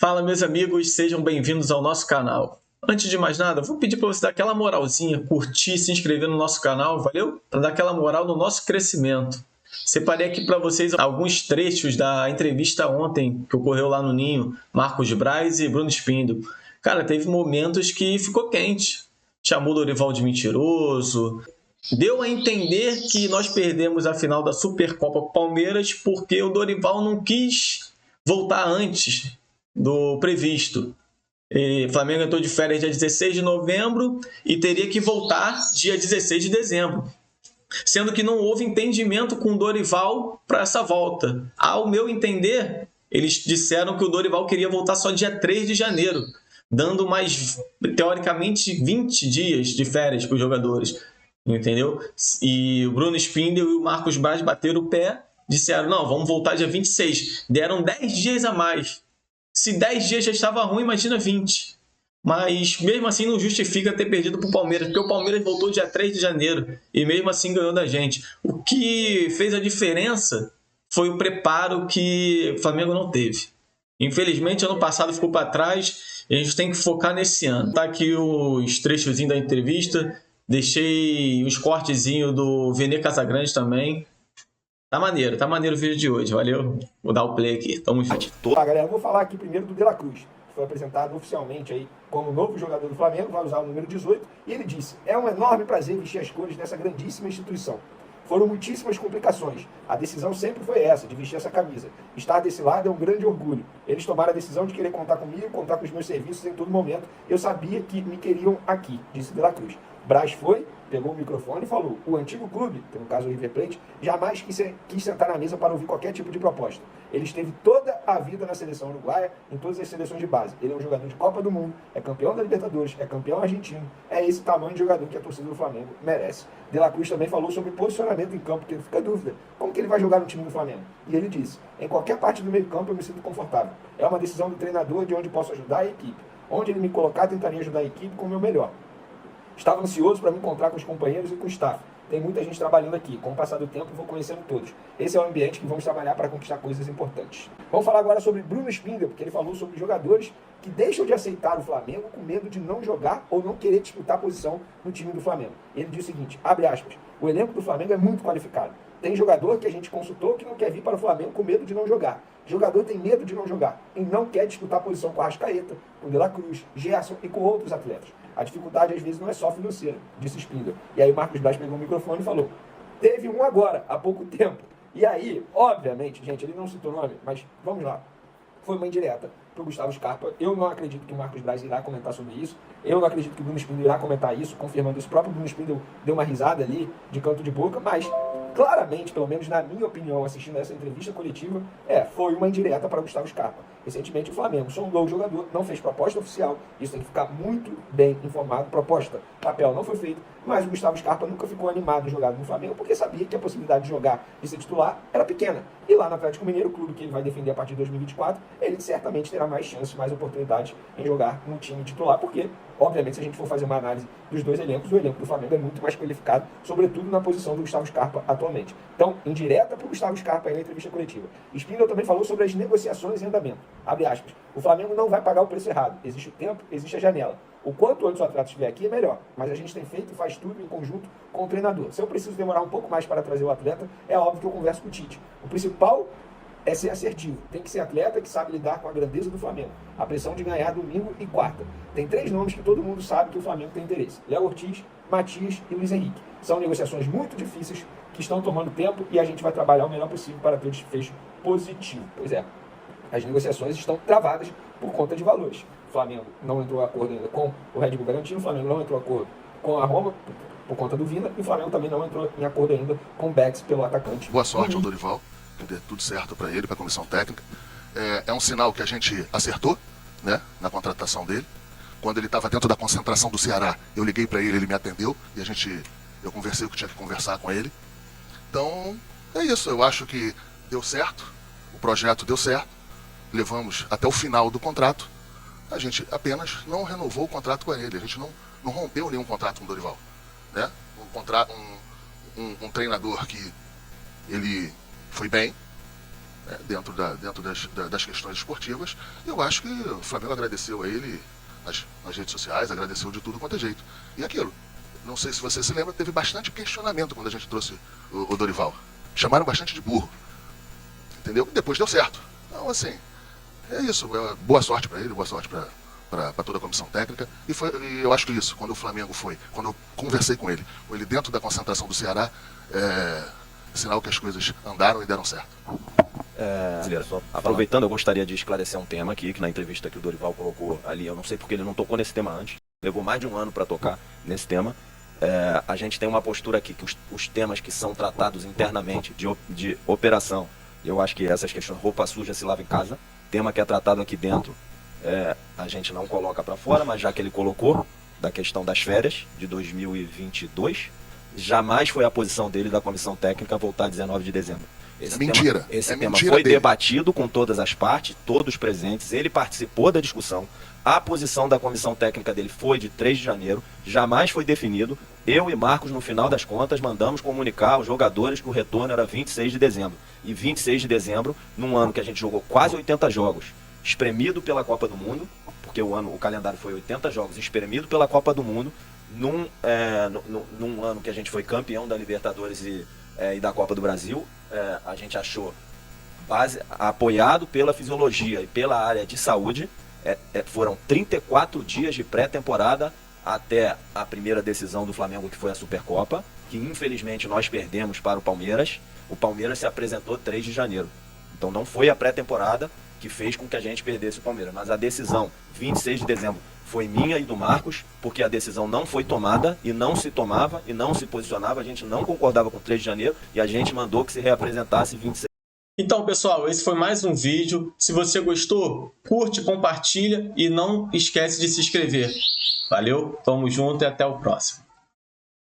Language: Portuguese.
Fala, meus amigos, sejam bem-vindos ao nosso canal. Antes de mais nada, vou pedir para você dar aquela moralzinha, curtir, se inscrever no nosso canal, valeu? Para dar aquela moral no nosso crescimento. Separei aqui para vocês alguns trechos da entrevista ontem que ocorreu lá no Ninho, Marcos Braz e Bruno Spindel. Cara, teve momentos que ficou quente. Chamou o Dorival de mentiroso. Deu a entender que nós perdemos a final da Supercopa com o Palmeiras porque o Dorival não quis voltar antes do previsto. O Flamengo entrou de férias dia 16 de novembro e teria que voltar dia 16 de dezembro. Sendo que não houve entendimento com o Dorival para essa volta. Ao meu entender, eles disseram que o Dorival queria voltar só dia 3 de janeiro, dando mais, teoricamente, 20 dias de férias para os jogadores. Entendeu? E o Bruno Spindel e o Marcos Braz bateram o pé, disseram, não, vamos voltar dia 26. Deram 10 dias a mais. Se 10 dias já estava ruim, imagina 20. Mas mesmo assim não justifica ter perdido para o Palmeiras, porque o Palmeiras voltou dia 3 de janeiro e mesmo assim ganhou da gente. O que fez a diferença foi o preparo que o Flamengo não teve. Infelizmente, ano passado ficou para trás e a gente tem que focar nesse ano. Tá aqui os trechozinhos da entrevista, deixei os cortezinhos do Vene Casagrande também. Tá maneiro o vídeo de hoje, valeu? Vou dar o play aqui, tamo junto. Tá, galera, eu vou falar aqui primeiro do De La Cruz, que foi apresentado oficialmente aí como novo jogador do Flamengo, vai usar o número 18, e ele disse: é um enorme prazer vestir as cores dessa grandíssima instituição. Foram muitíssimas complicações. A decisão sempre foi essa, de vestir essa camisa. Estar desse lado é um grande orgulho. Eles tomaram a decisão de querer contar comigo, contar com os meus serviços em todo momento. Eu sabia que me queriam aqui, disse De La Cruz. Braz foi, pegou o microfone e falou: o antigo clube, que no caso o River Plate, jamais quis sentar na mesa para ouvir qualquer tipo de proposta. Ele esteve toda a vida na seleção uruguaia, em todas as seleções de base. Ele é um jogador de Copa do Mundo, é campeão da Libertadores, é campeão argentino. É esse tamanho de jogador que a torcida do Flamengo merece. De La Cruz também falou sobre posicionamento em campo, porque ele fica a dúvida: como que ele vai jogar no time do Flamengo? E ele disse: em qualquer parte do meio campo eu me sinto confortável. É uma decisão do treinador de onde posso ajudar a equipe. Onde ele me colocar, tentaria ajudar a equipe com o meu melhor. Estava ansioso para me encontrar com os companheiros e com o staff. Tem muita gente trabalhando aqui. Com o passar do tempo, vou conhecendo todos. Esse é o ambiente que vamos trabalhar para conquistar coisas importantes. Vamos falar agora sobre Bruno Spindel, porque ele falou sobre jogadores que deixam de aceitar o Flamengo com medo de não jogar ou não querer disputar posição no time do Flamengo. Ele diz o seguinte, abre aspas: o elenco do Flamengo é muito qualificado. Tem jogador que a gente consultou que não quer vir para o Flamengo com medo de não jogar. Jogador tem medo de não jogar e não quer disputar posição com a Arrascaeta, com o De La Cruz, Gerson e com outros atletas. A dificuldade, às vezes, não é só financeira, disse Spindel. E aí o Marcos Braz pegou o microfone e falou: teve um agora, há pouco tempo. E aí, obviamente, gente, ele não citou nome, mas vamos lá. Foi uma indireta para o Gustavo Scarpa. Eu não acredito que o Marcos Braz irá comentar sobre isso. Eu não acredito que o Bruno Spindel irá comentar isso, confirmando isso. O próprio Bruno Spindel deu uma risada ali, de canto de boca, mas claramente, pelo menos na minha opinião, assistindo essa entrevista coletiva, foi uma indireta para o Gustavo Scarpa. Recentemente o Flamengo sondou o jogador, não fez proposta oficial, isso tem que ficar muito bem informado, proposta, papel não foi feito, mas o Gustavo Scarpa nunca ficou animado em jogar no Flamengo, porque sabia que a possibilidade de jogar, de ser titular, era pequena. E lá no Atlético Mineiro, o clube que ele vai defender a partir de 2024, ele certamente terá mais chances, mais oportunidades em jogar no time titular, porque, obviamente, se a gente for fazer uma análise dos dois elencos, o elenco do Flamengo é muito mais qualificado, sobretudo na posição do Gustavo Scarpa atualmente. Então, indireta para o Gustavo Scarpa aí na entrevista coletiva. Spindel também falou sobre as negociações em andamento. Abre aspas: o Flamengo não vai pagar o preço errado. Existe o tempo, existe a janela. O quanto antes o atleta estiver aqui é melhor, mas a gente tem feito e faz tudo em conjunto com o treinador. Se eu preciso demorar um pouco mais para trazer o atleta, é óbvio que eu converso com o Tite. O principal é ser assertivo. Tem que ser atleta que sabe lidar com a grandeza do Flamengo. A pressão de ganhar domingo e quarta. Tem 3 nomes que todo mundo sabe que o Flamengo tem interesse: Léo Ortiz, Matias e Luiz Henrique. São negociações muito difíceis que estão tomando tempo e a gente vai trabalhar o melhor possível para ter desfecho positivo. Pois é, as negociações estão travadas por conta de valores. O Flamengo não entrou em acordo ainda com o Red Bull Bragantino, o Flamengo não entrou em acordo com a Roma por conta do Vina, e o Flamengo também não entrou em acordo ainda com o Bex pelo atacante. Boa sorte ao Dorival, que dê tudo certo para ele, para a comissão técnica. É um sinal que a gente acertou, né, na contratação dele. Quando ele estava dentro da concentração do Ceará, eu liguei para ele me atendeu, e eu conversei o que tinha que conversar com ele. Então, é isso, eu acho que deu certo, o projeto deu certo, levamos até o final do contrato. A gente apenas não renovou o contrato com ele, a gente não rompeu nenhum contrato com o Dorival, né? Um treinador que ele foi bem, dentro das questões esportivas. Eu acho que o Flamengo agradeceu a ele nas redes sociais, agradeceu de tudo quanto é jeito. E aquilo, não sei se você se lembra, teve bastante questionamento quando a gente trouxe o Dorival. Chamaram bastante de burro, entendeu? E depois deu certo. Então, assim, é isso. Boa sorte para ele, boa sorte para toda a comissão técnica. E eu acho que isso, quando o Flamengo quando eu conversei com ele dentro da concentração do Ceará, sinal que as coisas andaram e deram certo. Aproveitando, eu gostaria de esclarecer um tema aqui, que na entrevista que o Dorival colocou ali, eu não sei porque ele não tocou nesse tema antes, levou mais de um ano para tocar nesse tema. A gente tem uma postura aqui que os temas que são tratados internamente de operação, eu acho que essas questões, roupa suja se lava em casa, tema que é tratado aqui dentro, a gente não coloca para fora, mas já que ele colocou, da questão das férias de 2022, jamais foi a posição dele da comissão técnica voltar 19 de dezembro. Mentira. Esse tema foi debatido com todas as partes, todos presentes, ele participou da discussão. A posição da comissão técnica dele foi de 3 de janeiro, jamais foi definido. Eu e Marcos, no final das contas, mandamos comunicar aos jogadores que o retorno era 26 de dezembro. E 26 de dezembro, num ano que a gente jogou quase 80 jogos, espremido pela Copa do Mundo, porque o calendário foi 80 jogos, espremido pela Copa do Mundo, num ano que a gente foi campeão da Libertadores e da Copa do Brasil, a gente achou, apoiado pela fisiologia e pela área de saúde, foram 34 dias de pré-temporada até a primeira decisão do Flamengo, que foi a Supercopa, que infelizmente nós perdemos para o Palmeiras. O Palmeiras se apresentou 3 de janeiro. Então não foi a pré-temporada que fez com que a gente perdesse o Palmeiras, mas a decisão 26 de dezembro foi minha e do Marcos, porque a decisão não foi tomada e não se tomava e não se posicionava, a gente não concordava com 3 de janeiro e a gente mandou que se reapresentasse 26. Então, pessoal, esse foi mais um vídeo. Se você gostou, curte, compartilha e não esquece de se inscrever. Valeu, tamo junto e até o próximo.